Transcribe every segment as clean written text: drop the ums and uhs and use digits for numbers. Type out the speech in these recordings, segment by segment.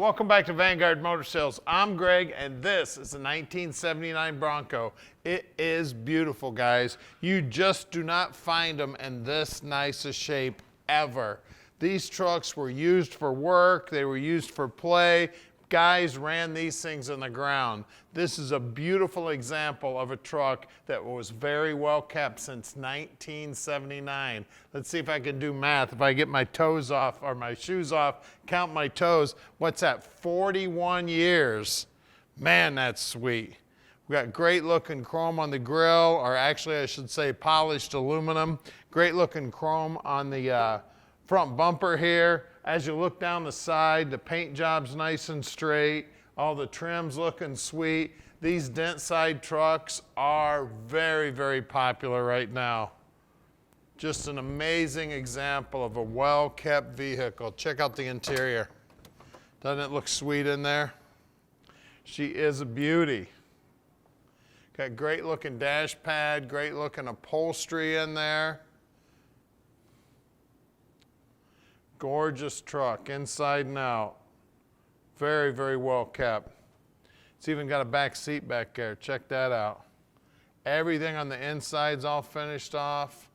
Welcome back to Vanguard Motor Sales. I'm Greg, and this is a 1979 Bronco. It is beautiful, guys. You just do not find them in this nice a shape ever. These trucks were used for work, they were used for play. Guys ran these things in the ground. This is a beautiful example of a truck that was very well kept since 1979. Let's see if I can do math. If I get my toes off or my shoes off, count my toes, what's that, 41 years. Man, that's sweet. We got great looking chrome on the grill, or actually I should say polished aluminum. Great looking chrome on the front bumper here. As you look down the side, the paint job's nice and straight. All the trim's looking sweet. These dent side trucks are very, very popular right now. Just an amazing example of a well-kept vehicle. Check out the interior. Doesn't it look sweet in there? She is a beauty. Got great looking dash pad, great looking upholstery in there. Gorgeous truck, inside and out. Very, very well kept. It's even got a back seat back there. Check that out. Everything on the inside's all finished off.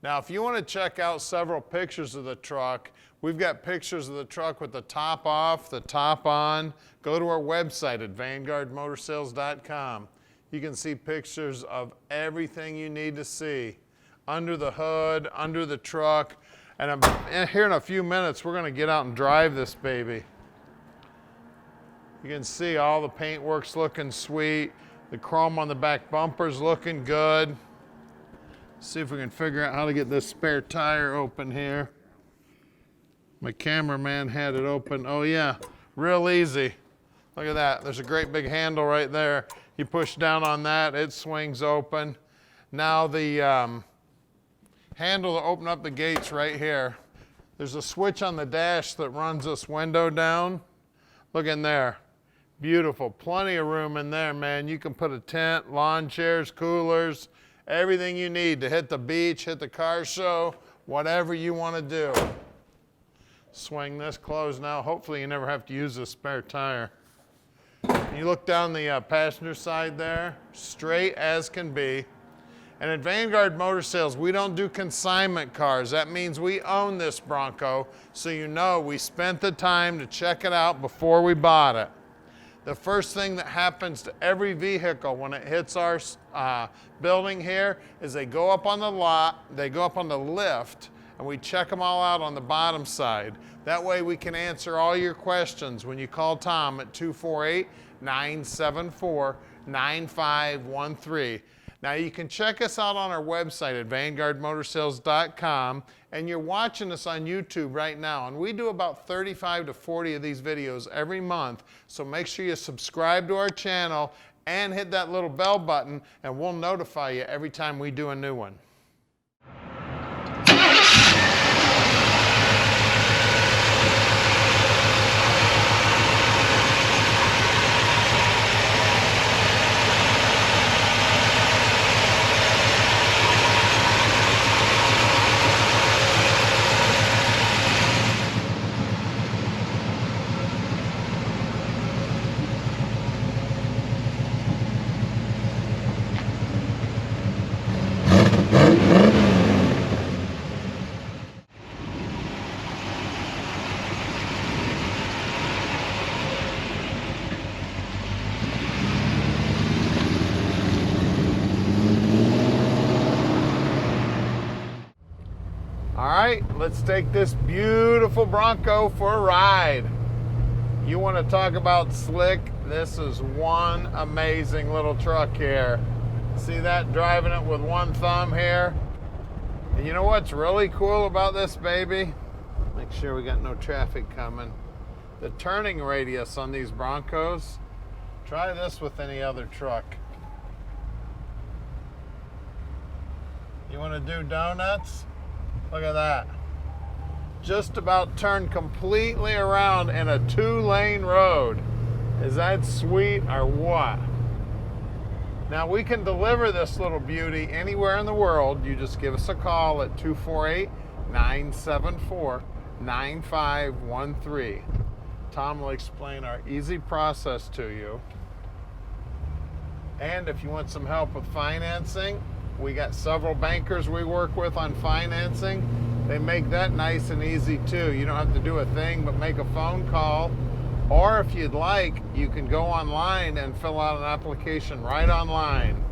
Now, if you want to check out several pictures of the truck, we've got pictures of the truck with the top off, the top on. Go to our website at vanguardmotorsales.com. You can see pictures of everything you need to see. Under the hood, under the truck. And here in a few minutes, we're going to get out and drive this baby. You can see all the paintwork's looking sweet. The chrome on the back bumper's looking good. See if we can figure out how to get this spare tire open here. My cameraman had it open. Oh yeah, real easy. Look at that. There's a great big handle right there. You push down on that, it swings open. Now the handle to open up the gates right here. There's a switch on the dash that runs this window down. Look in there. Beautiful. Plenty of room in there, man. You can put a tent, lawn chairs, coolers, everything you need to hit the beach, hit the car show, whatever you want to do. Swing this closed now. Hopefully you never have to use a spare tire. You look down the passenger side there, straight as can be. And at Vanguard Motor Sales, we don't do consignment cars. That means we own this Bronco, so you know we spent the time to check it out before we bought it. The first thing that happens to every vehicle when it hits our building here is they go up on the lot, they go up on the lift, and we check them all out on the bottom side. That way we can answer all your questions when you call Tom at 248-974-9513. Now you can check us out on our website at vanguardmotorsales.com, and you're watching us on YouTube right now, and we do about 35 to 40 of these videos every month, so make sure you subscribe to our channel and hit that little bell button, and we'll notify you every time we do a new one. All right, let's take this beautiful Bronco for a ride. You want to talk about slick? This is one amazing little truck here. See that, driving it with one thumb here? And you know what's really cool about this baby? Make sure we got no traffic coming. The turning radius on these Broncos. Try this with any other truck. You want to do donuts? Look at that. Just about turned completely around in a 2-lane road. Is that sweet or what? Now we can deliver this little beauty anywhere in the world. You just give us a call at 248-974-9513. Tom will explain our easy process to you. And if you want some help with financing, we got several bankers we work with on financing. They make that nice and easy too. You don't have to do a thing but make a phone call. Or if you'd like, you can go online and fill out an application right online.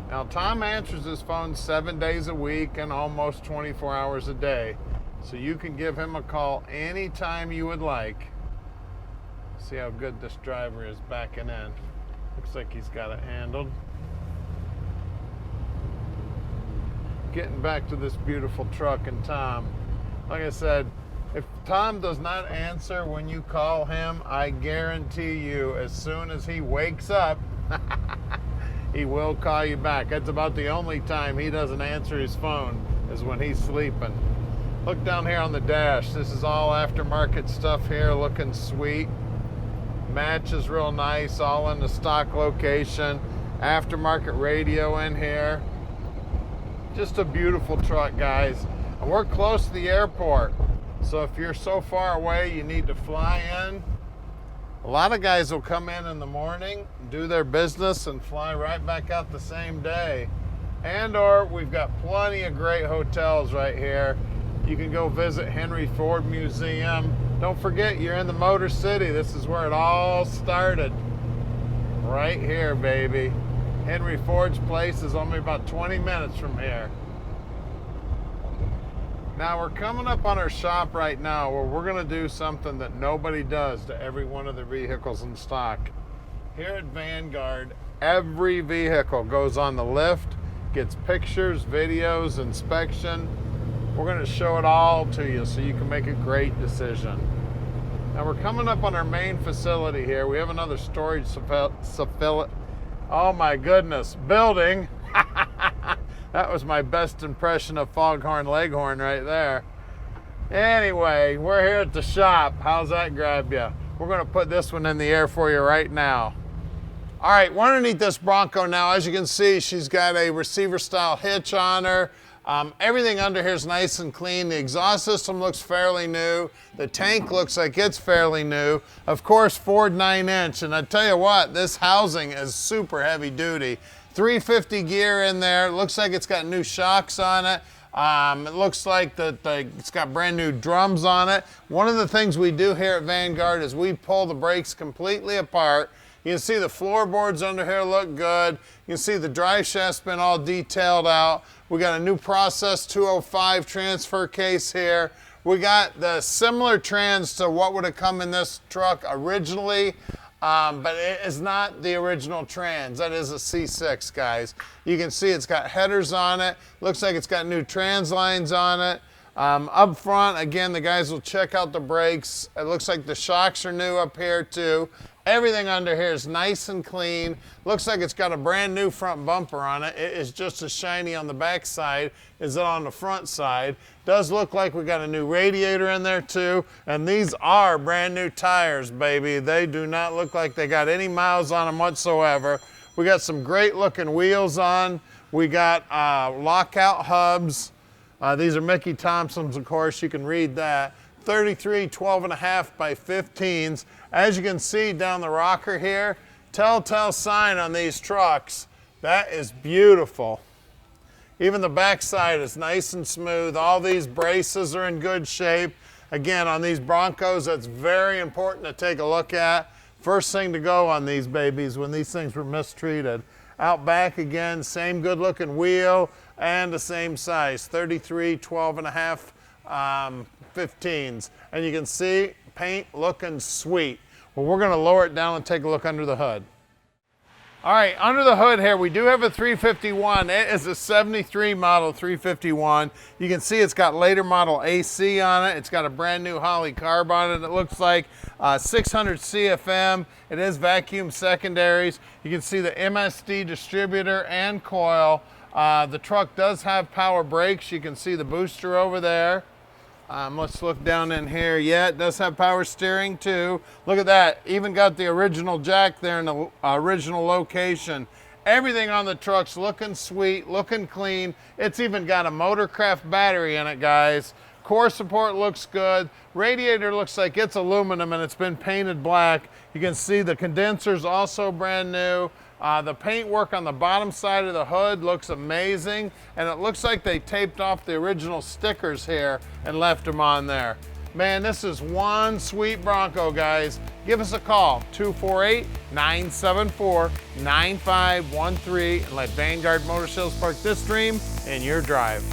Now, Tom answers his phone 7 days a week and almost 24 hours a day. So you can give him a call anytime you would like. See how good this driver is backing in. Looks like he's got it handled. Getting back to this beautiful truck and Tom. Like I said, if Tom does not answer when you call him, I guarantee you as soon as he wakes up, he will call you back. That's about the only time he doesn't answer his phone is when he's sleeping. Look down here on the dash. This is all aftermarket stuff here, looking sweet. Match is real nice, all in the stock location. Aftermarket radio in here. Just a beautiful truck, guys. And we're close to the airport. So if you're so far away, you need to fly in. A lot of guys will come in the morning, do their business, and fly right back out the same day. And or we've got plenty of great hotels right here. You can go visit Henry Ford Museum. Don't forget, you're in the Motor City. This is where it all started. Right here, baby. Henry Ford's place is only about 20 minutes from here. Now we're coming up on our shop right now where we're gonna do something that nobody does to every one of the vehicles in stock. Here at Vanguard, every vehicle goes on the lift, gets pictures, videos, inspection. We're gonna show it all to you so you can make a great decision. Now we're coming up on our main facility here. We have another storage oh my goodness, building. That was my best impression of Foghorn Leghorn right there. Anyway, we're here at the shop. How's that grab you? We're gonna put this one in the air for you right now. All right, we're underneath this Bronco now. As you can see, she's got a receiver style hitch on her. Everything under here is nice and clean. The exhaust system looks fairly new. The tank looks like it's fairly new. Of course, Ford 9-inch, and I tell you what, this housing is super heavy duty. 350 gear in there. Looks like it's got new shocks on it. It looks like it's got brand new drums on it. One of the things we do here at Vanguard is we pull the brakes completely apart. You can see the floorboards under here look good. You can see the drive shaft's been all detailed out. We got a new Process 205 transfer case here. We got the similar trans to what would have come in this truck originally, but it is not the original trans. That is a C6, guys. You can see it's got headers on it. Looks like it's got new trans lines on it. Up front, again, the guys will check out the brakes. It looks like the shocks are new up here too. Everything under here is nice and clean. Looks like it's got a brand new front bumper on it. It is just as shiny on the back side as on the front side. Does look like we got a new radiator in there too. And these are brand new tires, baby. They do not look like they got any miles on them whatsoever. We got some great looking wheels on. We got lockout hubs. These are Mickey Thompson's, of course, you can read that. 33 12.5 by 15s. As you can see down the rocker here, telltale sign on these trucks. That is beautiful. Even the backside is nice and smooth. All these braces are in good shape. Again, on these Broncos, that's very important to take a look at. First thing to go on these babies when these things were mistreated. Out back again, same good looking wheel and the same size, 33 12.5 15s. And you can see paint looking sweet. Well, we're gonna lower it down and take a look under the hood. All right, under the hood here, we do have a 351. It is a 73 model 351. You can see it's got later model AC on it. It's got a brand new Holley carb on it. It looks like 600 CFM. It is vacuum secondaries. You can see the MSD distributor and coil. The truck does have power brakes. You can see the booster over there. Let's look down in here. Yeah, it does have power steering too. Look at that. Even got the original jack there in the original location. Everything on the truck's looking sweet, looking clean. It's even got a Motorcraft battery in it, guys. Of Core support looks good. Radiator looks like it's aluminum and it's been painted black. You can see the condenser's also brand new. The paint work on the bottom side of the hood looks amazing, and it looks like they taped off the original stickers here and left them on there. Man, this is one sweet Bronco, guys. Give us a call, 248-974-9513, and let Vanguard Motor Sales park this dream in your drive.